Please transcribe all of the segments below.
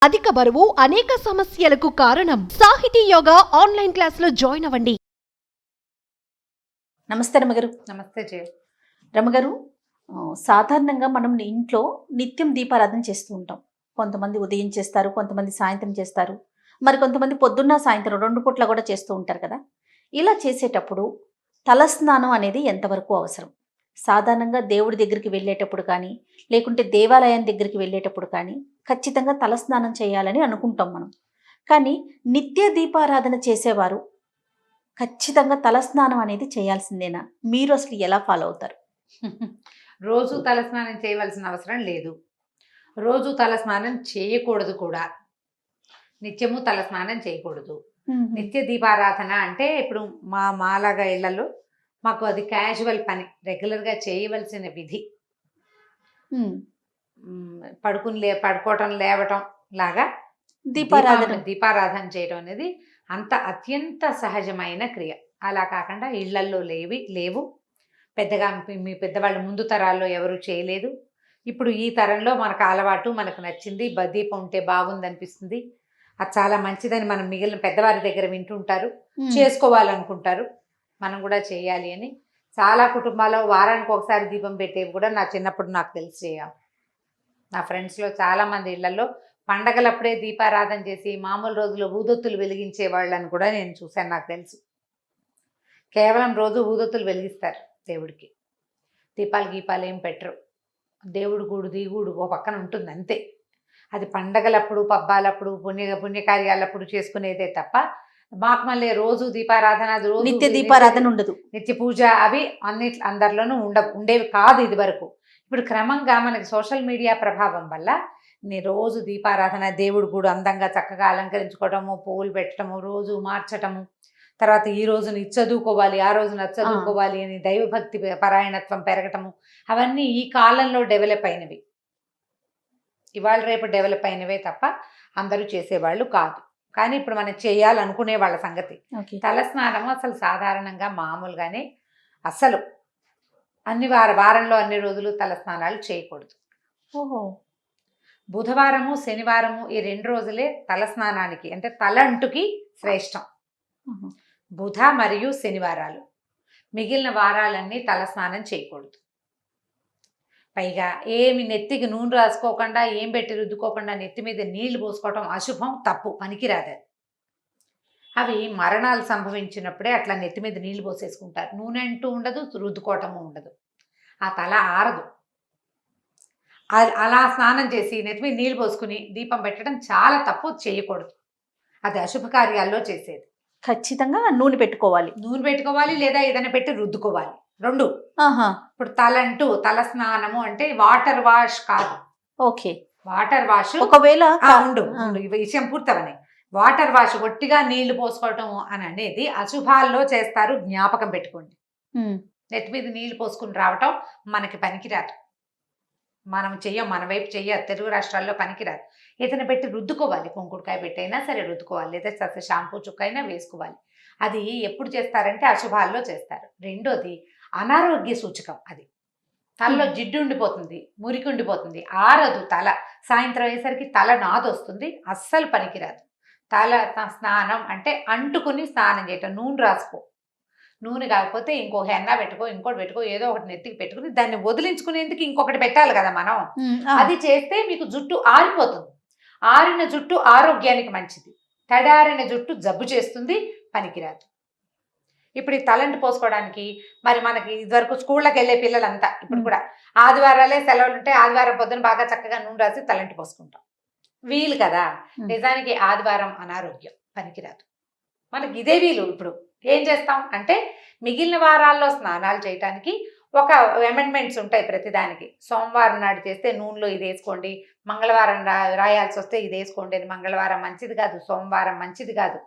అధిక బరువు అనేక సమస్యలకు కారణం. సాహితీ యోగా ఆన్లైన్ క్లాసులో జాయిన్ అవ్వండి. నమస్తే రమగారు. నమస్తే జయ. రమగారు, సాధారణంగా మనం ఇంట్లో నిత్యం దీపారాధన చేస్తూ ఉంటాం. కొంతమంది ఉదయం చేస్తారు, కొంతమంది సాయంత్రం చేస్తారు, మరి కొంతమంది పొద్దున్న సాయంత్రం 2 పూట్ల కూడా చేస్తూ ఉంటారు కదా. ఇలా చేసేటప్పుడు తలస్నానం అనేది ఎంతవరకు అవసరం? సాధారణంగా దేవుడి దగ్గరికి వెళ్ళేటప్పుడు కానీ, లేకుంటే దేవాలయం దగ్గరికి వెళ్ళేటప్పుడు కానీ ఖచ్చితంగా తలస్నానం చేయాలని అనుకుంటాం మనం. కానీ నిత్య దీపారాధన చేసేవారు ఖచ్చితంగా తలస్నానం అనేది చేయాల్సిందేనా? మీరు అసలు ఎలా ఫాలో అవుతారు? రోజు తలస్నానం చేయవలసిన అవసరం లేదు. రోజు తలస్నానం చేయకూడదు కూడా. నిత్యము తలస్నానం చేయకూడదు. నిత్య దీపారాధన అంటే ఇప్పుడు మాలాగా ఇళ్లలో మాకు అది క్యాజువల్ పని, రెగ్యులర్గా చేయవలసిన విధి. పడుకోవటం లేవటం లాగా దీపారాధన చేయడం అనేది అంత అత్యంత సహజమైన క్రియ. అలా కాకుండా ఇళ్లల్లో లేవు పెద్దగా. మీ పెద్దవాళ్ళు ముందు తరాల్లో ఎవరు చేయలేదు. ఇప్పుడు ఈ తరంలో మనకు అలవాటు, మనకు నచ్చింది, దీపం ఉంటే బాగుంది అనిపిస్తుంది. అది చాలా మంచిదని మనం మిగిలిన పెద్దవారి దగ్గర వింటుంటారు, చేసుకోవాలనుకుంటారు. మనం కూడా చేయాలి అని చాలా కుటుంబాల్లో వారానికి ఒకసారి దీపం పెట్టేవి కూడా నా చిన్నప్పుడు నాకు తెలిసి చేయాలి. నా ఫ్రెండ్స్లో చాలామంది ఇళ్లలో పండగలప్పుడే దీపారాధన చేసి మామూలు రోజుల్లో ఊదొత్తులు వెలిగించే వాళ్ళని కూడా నేను చూశాను. నాకు తెలుసు. కేవలం రోజు ఊదొత్తులు వెలిగిస్తారు దేవుడికి. దీపాలు ఏం పెట్టరు. దేవుడు గూడు ఓ పక్కన ఉంటుంది అంతే. అది పండగలప్పుడు, పబ్బాలప్పుడు, పుణ్యకార్యాలప్పుడు చేసుకునేదే తప్ప మాకు మళ్ళీ రోజు దీపారాధన, నిత్య దీపారాధన ఉండదు. నిత్య పూజ అవి అందరిలోనూ ఉండేవి కాదు ఇది వరకు. ఇప్పుడు క్రమంగా మనకి సోషల్ మీడియా ప్రభావం వల్ల రోజు దీపారాధన, దేవుడు కూడా అందంగా చక్కగా అలంకరించుకోవటము, పువ్వులు పెట్టడము, రోజు మార్చటము, తర్వాత ఈ రోజున ఇది చదువుకోవాలి, ఆ రోజున అది చదువుకోవాలి అని దైవభక్తి పరాయణత్వం పెరగటము, అవన్నీ ఈ కాలంలో డెవలప్ అయినవి. ఇవాళ రేపు డెవలప్ అయినవే తప్ప అందరూ చేసేవాళ్ళు కాదు. కానీ ఇప్పుడు మనం చేయాలనుకునే వాళ్ళ సంగతి. తలస్నానము అసలు సాధారణంగా మామూలుగానే అసలు వారంలో అన్ని రోజులు తలస్నానాలు చేయకూడదు. బుధవారము, శనివారము ఈ 2 రోజులే తలస్నానానికి అంటే తలంటుకి శ్రేష్టం. బుధ మరియు శనివారాలు. మిగిలిన వారాలన్నీ తలస్నానం చేయకూడదు. పైగా ఏమి నెత్తికి నూనె రాసుకోకుండా, ఏం పెట్టి రుద్దుకోకుండా నెత్తి మీద నీళ్లు పోసుకోవటం అశుభం, తప్పు, పనికిరాదు. అవి మరణాలు సంభవించినప్పుడే అట్లా నెత్తి మీద నీళ్లు పోసేసుకుంటారు. నూనె అంటూ ఉండదు, రుద్దుకోవటము ఉండదు. ఆ తల ఆరదు. అలా స్నానం చేసి నెత్తి మీద నీళ్లు పోసుకుని దీపం పెట్టడం చాలా తప్పు, చేయకూడదు. అది అశుభ కార్యాల్లో చేసేది. ఖచ్చితంగా నూనె పెట్టుకోవాలి లేదా ఏదైనా పెట్టి రుద్దుకోవాలి. 2. ఇప్పుడు తలస్నానము అంటే వాటర్ వాష్ కాదు. ఓకే, వాటర్ వాష్ ఒకవేళ విషయం పూర్తవని వాటర్ వాష్ ఒట్టిగా నీళ్లు పోసుకోవటం అని అనేది అశుభాల్లో చేస్తారు. జ్ఞాపకం పెట్టుకోండి. నెత్తి మీద నీళ్లు పోసుకుని రావటం మనకి పనికిరాదు. మనం మన వైపు తెలుగు రాష్ట్రాల్లో పనికిరాదు. ఏదైనా పెట్టి రుద్దుకోవాలి. కుంకుడుకాయ పెట్టైనా సరే రుద్దుకోవాలి, లేదా షాంపూ చుక్క అయినా వేసుకోవాలి. అది ఎప్పుడు చేస్తారంటే అశుభాల్లో చేస్తారు. 2వది అనారోగ్య సూచకం. అది తలలో జిడ్డు ఉండిపోతుంది, మురికి ఉండిపోతుంది, ఆరదు తల. సాయంత్రం అయ్యేసరికి తల నాదొస్తుంది, అస్సలు పనికిరాదు. తల స్నానం అంటే అంటుకుని స్నానం చేయటం. నూనె రాసుకో, నూనె కాకపోతే ఇంకో హెన్నా పెట్టుకో, ఇంకోటి పెట్టుకో, ఏదో ఒకటి నెత్తికి పెట్టుకుని దాన్ని వదిలించుకునేందుకు ఇంకొకటి పెట్టాలి కదా మనం. అది చేస్తే మీకు జుట్టు ఆరిపోతుంది. ఆరిన జుట్టు ఆరోగ్యానికి మంచిది, తడారిన జుట్టు జబ్బు చేస్తుంది, పనికిరాదు. ఇప్పుడు ఈ తలంటి పోసుకోవడానికి మరి మనకి ఇదివరకు స్కూళ్ళకి వెళ్ళే పిల్లలంతా ఇప్పుడు కూడా ఆదివారాలే సెలవులు ఉంటే ఆదివారం పొద్దున బాగా చక్కగా నూనె రాసి తలంటి పోసుకుంటాం. వీలు కదా. నిజానికి ఆదివారం అనారోగ్యం, పనికిరాదు. మనకి ఇదే వీలు. ఇప్పుడు ఏం చేస్తాం అంటే మిగిలిన వారాల్లో స్నానాలు చేయటానికి ఒక అమెండ్మెంట్స్ ఉంటాయి ప్రతిదానికి. సోమవారం నాడు చేస్తే నూనెలో ఇది వేసుకోండి, మంగళవారం రాయాల్సి వస్తే ఇది వేసుకోండి అని. మంగళవారం మంచిది కాదు, సోమవారం మంచిది కాదు,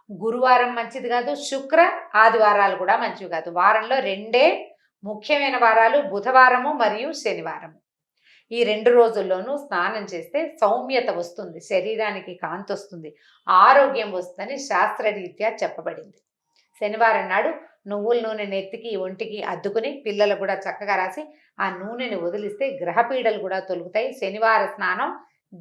గురువారం మంచిది కాదు, శుక్ర ఆదివారాలు కూడా మంచివి కాదు. వారంలో 2 ముఖ్యమైన వారాలు బుధవారము మరియు శనివారము. ఈ 2 రోజుల్లోనూ స్నానం చేస్తే సౌమ్యత వస్తుంది, శరీరానికి కాంతి వస్తుంది, ఆరోగ్యం వస్తుందని శాస్త్రరీత్యా చెప్పబడింది. శనివారం నాడు నువ్వుల నూనె నెత్తికి ఒంటికి అద్దుకుని పిల్లలు కూడా చక్కగా రాసి ఆ నూనెని వదిలిస్తే గ్రహపీడలు కూడా తొలుగుతాయి. శనివార స్నానం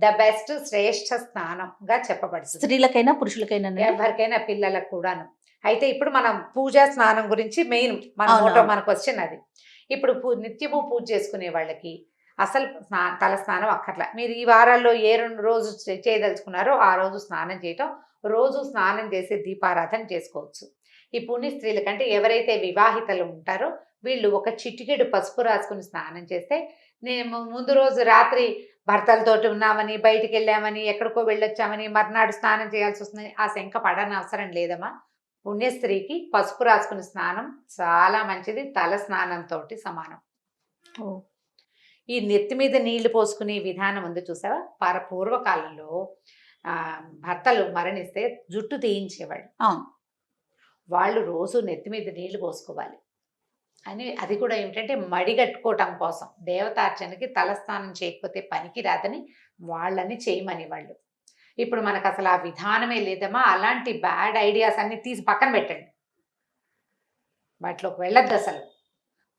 ద బెస్ట్ శ్రేష్ఠ స్నానంగా చెప్పబడుతుంది. స్త్రీలకైనా పురుషులకైనా ఎవరికైనా పిల్లలకు కూడాను. అయితే ఇప్పుడు మనం పూజా స్నానం గురించి మెయిన్ మన క్వశ్చన్ అది. ఇప్పుడు నిత్యము పూజ చేసుకునే వాళ్ళకి అసలు తల స్నానం అక్కర్లా. మీరు ఈ వారాల్లో ఏ 2 రోజు చేయదలుచుకున్నారో ఆ రోజు స్నానం చేయటం, రోజు స్నానం చేసి దీపారాధన చేసుకోవచ్చు. ఈ పుణ్య స్త్రీల కంటే ఎవరైతే వివాహితలు ఉంటారో వీళ్ళు ఒక చిటికెడు పసుపు రాసుకుని స్నానం చేస్తే, నేను ముందు రోజు రాత్రి భర్తలతోటి ఉన్నామని, బయటికి వెళ్ళామని, ఎక్కడికో వెళ్ళొచ్చామని, మర్నాడు స్నానం చేయాల్సి వస్తుందని ఆ శంక పడని అవసరం లేదమ్మా. పుణ్యస్త్రీకి పసుపు రాసుకుని స్నానం చాలా మంచిది, తల స్నానంతో సమానం. ఈ నెత్తి మీద నీళ్లు పోసుకునే విధానం ఉంది చూసావా? పూర్వకాలంలో భర్తలు మరణిస్తే జుట్టు తీయించేవాళ్ళు. వాళ్ళు రోజు నెత్తి మీద నీళ్లు పోసుకోవాలి అని. అది కూడా ఏమిటంటే మడిగట్టుకోవటం కోసం, దేవతార్చనకి తలస్నానం చేయకపోతే పనికి రాదని వాళ్ళని చేయమని వాళ్ళు. ఇప్పుడు మనకు అసలు ఆ విధానమే లేదమ్మా. అలాంటి బ్యాడ్ ఐడియాస్ అన్ని తీసి పక్కన పెట్టండి, వాటిలోకి వెళ్ళొద్దు అసలు.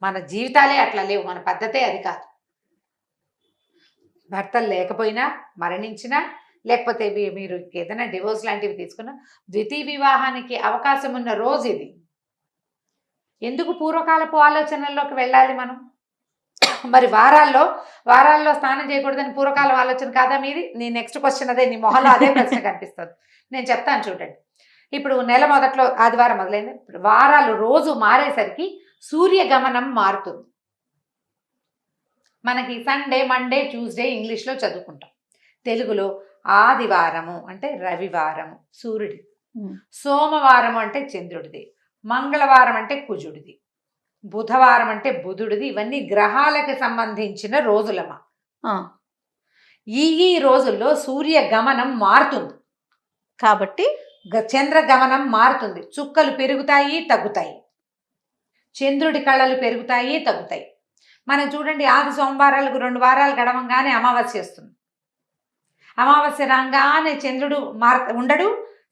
మన జీవితాలే అట్లా లేవు, మన పద్ధతే అది కాదు. భర్తలు లేకపోయినా, మరణించినా, లేకపోతే మీరు ఏదైనా డివోర్స్ లాంటివి తీసుకున్నా, ద్వితీయ వివాహానికి అవకాశం ఉన్న రోజు ఇది. ఎందుకు పూర్వకాలపు ఆలోచనల్లోకి వెళ్ళాలి మనం? మరి వారాల్లో స్నానం చేయకూడదని పూర్వకాల ఆలోచన కాదా మీది? నీ నెక్స్ట్ క్వశ్చన్ అదే, నీ మొహంలో అదే ప్రశ్న కనిపిస్తుంది. నేను చెప్తాను చూడండి. ఇప్పుడు నెల మొదట్లో ఆదివారం మొదలైంది, వారాలు రోజు మారేసరికి సూర్య గమనం మారుతుంది. మనకి సండే, మండే, ట్యూస్డే ఇంగ్లీష్లో చదువుకుంటాం. తెలుగులో ఆదివారము అంటే రవివారము సూర్యుడి, సోమవారం అంటే చంద్రుడిది, మంగళవారం అంటే కుజుడిది, బుధవారం అంటే బుధుడిది. ఇవన్నీ గ్రహాలకు సంబంధించిన రోజులమ్మా. ఈ రోజుల్లో సూర్య గమనం మారుతుంది కాబట్టి చంద్ర గమనం మారుతుంది. చుక్కలు పెరుగుతాయి, తగ్గుతాయి, చంద్రుడి కళలు పెరుగుతాయి, తగ్గుతాయి. మనం చూడండి, ఆది సోమవారాలకు 2 వారాలు గడవంగానే అమావాస్య వస్తుంది. అమావాస్య రాగానే చంద్రుడు ఉండడు,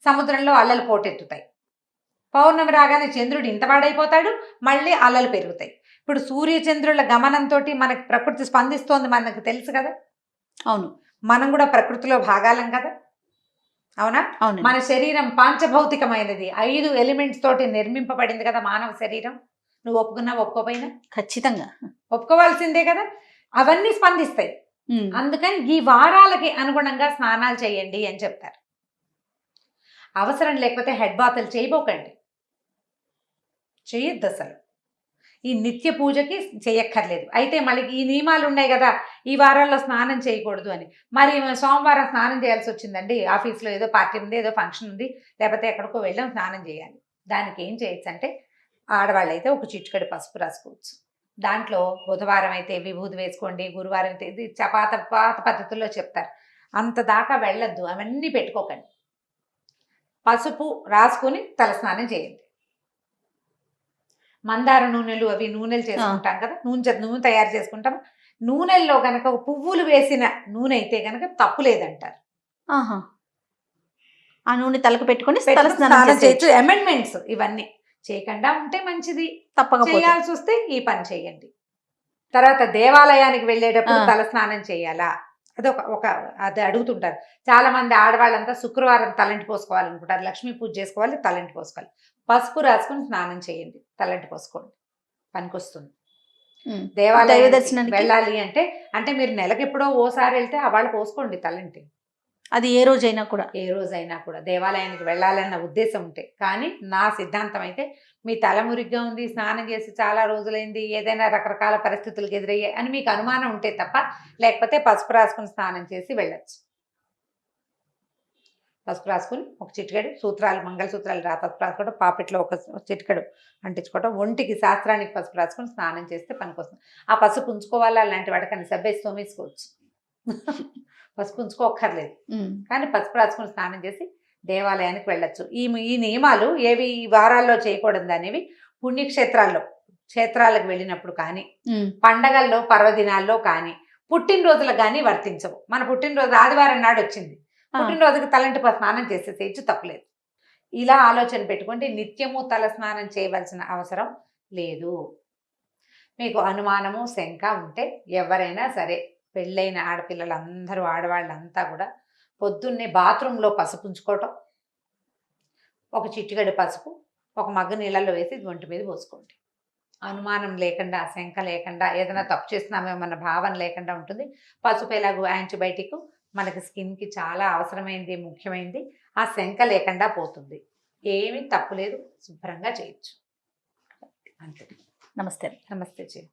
సముద్రంలో అల్లలు పోటెత్తుతాయి. పౌర్ణమి రాగానే చంద్రుడు ఇంతవాడైపోతాడు, మళ్ళీ అల్లలు పెరుగుతాయి. ఇప్పుడు సూర్యచంద్రుల గమనంతో మనకి ప్రకృతి స్పందిస్తోంది, మనకు తెలుసు కదా. అవును, మనం కూడా ప్రకృతిలో భాగాలం కదా, అవునా? అవును. మన శరీరం పాంచభౌతికమైనది, 5 ఎలిమెంట్స్ తోటి నిర్మింపబడింది కదా మానవ శరీరం. నువ్వు ఒప్పుకున్నా ఒప్పుకోపోయినా ఖచ్చితంగా ఒప్పుకోవాల్సిందే కదా. అవన్నీ స్పందిస్తాయి. అందుకని ఈ వారాలకి అనుగుణంగా స్నానాలు చేయండి అని చెప్తారు. అవసరం లేకపోతే హెడ్ బాతులు చేయబోకండి, చేయొద్దు అసలు. ఈ నిత్య పూజకి చేయక్కర్లేదు. అయితే మళ్ళీ ఈ నియమాలు ఉన్నాయి కదా, ఈ వారాల్లో స్నానం చేయకూడదు అని. మరి సోమవారం స్నానం చేయాల్సి వచ్చిందండి, ఆఫీస్లో ఏదో పార్టీ ఉంది, ఏదో ఫంక్షన్ ఉంది, లేకపోతే ఎక్కడికో వెళ్ళాం, స్నానం చేయాలి. దానికి ఏం చేయొచ్చు అంటే, ఆడవాళ్ళు అయితే ఒక చిటికెడు పసుపు రాసుకోవచ్చు. దాంట్లో బుధవారం అయితే విభూది వేసుకోండి, గురువారం అయితే ఇది పాత పద్ధతుల్లో చెప్తారు. అంత దాకా వెళ్ళొద్దు, అవన్నీ పెట్టుకోకండి. పసుపు రాసుకుని తలస్నానం చేయండి. మందార నూనెలు, అవి నూనెలు చేసుకుంటాం కదా, నూనె తయారు చేసుకుంటాం. నూనెల్లో కనుక పువ్వులు వేసిన నూనె అయితే కనుక తప్పు లేదంటారు. ఆ నూనె తలకు పెట్టుకుని స్నానం చేయొచ్చు. అమెండ్మెంట్స్ ఇవన్నీ చేయకుండా ఉంటే మంచిది. తప్పక చేయాల్సి వస్తే ఈ పని చేయండి. తర్వాత దేవాలయానికి వెళ్ళేటప్పుడు తల స్నానం చేయాలా, అది అడుగుతుంటారు చాలా మంది ఆడవాళ్ళంతా. శుక్రవారం తలంటి పోసుకోవాలనుకుంటారు, లక్ష్మీ పూజ చేసుకోవాలి, తలంటి పోసుకోవాలి. పసుపు రాసుకుని స్నానం చేయండి, తలంటి పోసుకోండి, పనికొస్తుంది. దేవాలయ దర్శనానికి వెళ్ళాలి అంటే మీరు నెలకి ఎప్పుడో ఓసారి వెళ్తే వాళ్ళు పోసుకోండి తలంటి. అది ఏ రోజైనా కూడా దేవాలయానికి వెళ్ళాలన్న ఉద్దేశం ఉంటే. కానీ నా సిద్ధాంతం అయితే, మీ తల మురిగ్గా ఉంది, స్నానం చేసి చాలా రోజులైంది, ఏదైనా రకరకాల పరిస్థితులకు ఎదురయ్యాయి అని మీకు అనుమానం ఉంటే తప్ప, లేకపోతే పసుపు రాసుకుని స్నానం చేసి వెళ్ళచ్చు. పసుపు రాసుకుని ఒక చిటికెడు సూత్రాలు, మంగళసూత్రాలు పసుపు రాసుకోవడం, పాపిట్లో ఒక చిటికెడు అంటించుకోవడం, ఒంటికి శాస్త్రానికి పసుపు రాసుకుని స్నానం చేస్తే పనికొస్తుంది. ఆ పసుపు ఉంచుకోవాలా అలాంటి వాటికని సబ్బేసి తోమేసుకోవచ్చు, పసుపు ఉంచుకోక్కర్లేదు. కానీ పసుపు రాసుకుని స్నానం చేసి దేవాలయానికి వెళ్ళొచ్చు. ఈ నియమాలు ఏవి ఈ వారాల్లో చేయకూడదు అనేవి క్షేత్రాలకు వెళ్ళినప్పుడు కానీ, పండగల్లో, పర్వదినాల్లో కానీ, పుట్టినరోజులకు కానీ వర్తించవు. మన పుట్టినరోజు ఆదివారం నాడు వచ్చింది, పుట్టినరోజుకి తలంటి స్నానం చేసేసేయచ్చు, తప్పలేదు. ఇలా ఆలోచన పెట్టుకుంటే నిత్యము తల స్నానం చేయవలసిన అవసరం లేదు. మీకు అనుమానము, శంక ఉంటే ఎవరైనా సరే పెళ్ళైన ఆడపిల్లలందరూ ఆడవాళ్ళంతా కూడా పొద్దున్నే బాత్రూంలో పసుపు ఉంచుకోవటం, ఒక చిటికెడు పసుపు ఒక మగ్గు నీళ్ళల్లో వేసి ఒంటి మీద పోసుకోండి. అనుమానం లేకుండా, శంక లేకుండా, ఏదైనా తప్పు చేస్తున్నామేమన్న భావన లేకుండా ఉంటుంది. పసుపు ఎలాగో యాంటీబయాటిక్, మనకి స్కిన్కి చాలా అవసరమైంది, ముఖ్యమైనది. ఆ శంక లేకుండా పోతుంది. ఏమీ తప్పు లేదు, శుభ్రంగా చేయొచ్చు. అంతే. నమస్తే. నమస్తే చెయ్యి.